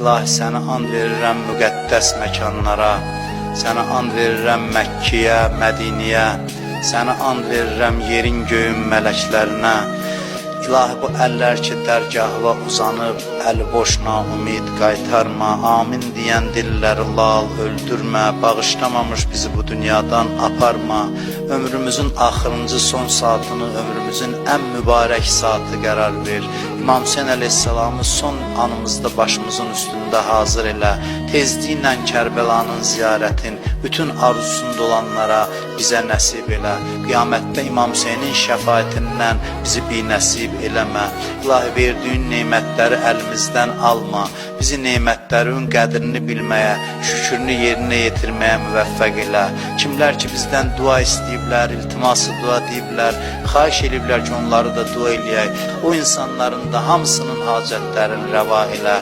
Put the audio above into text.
İlahi sənə and verirəm müqəddəs məkanlara, sənə and verirəm Məkkiyə, Mədiniyə, sənə and verirəm yerin göyün mələklərinə. İlahi bu əllər ki dərgahına uzanıb, əli boşna ümid qaytarma, amin deyən dilləri lal öldürmə, bağışlamamış bizi bu dünyadan aparma, ömrümüzün axırıncı son saatını, ömrümüzün ən mübarək saatı qərar ver. İmam Hüseyin əleyhissalamı son anımızda başımızın üstündə hazır elə, tezliklə Kərbəlanın ziyarətin, bütün arzusunda olanlara bizə nəsib elə. Qiyamətdə İmam Hüseynin şəfaətindən bizi binəsib eləmə. İlahi verdiyin neymətləri əlimizdən alma. Bizi neymətlərin qədrini bilməyə, şükrünü yerinə yetirməyə müvəffəq elə. Kimlər ki bizdən dua istəyiblər, iltiması dua deyiblər, xahiş ediblər ki onları da dua eləyək. O insanların da hamısının hacətlərini rəva elə.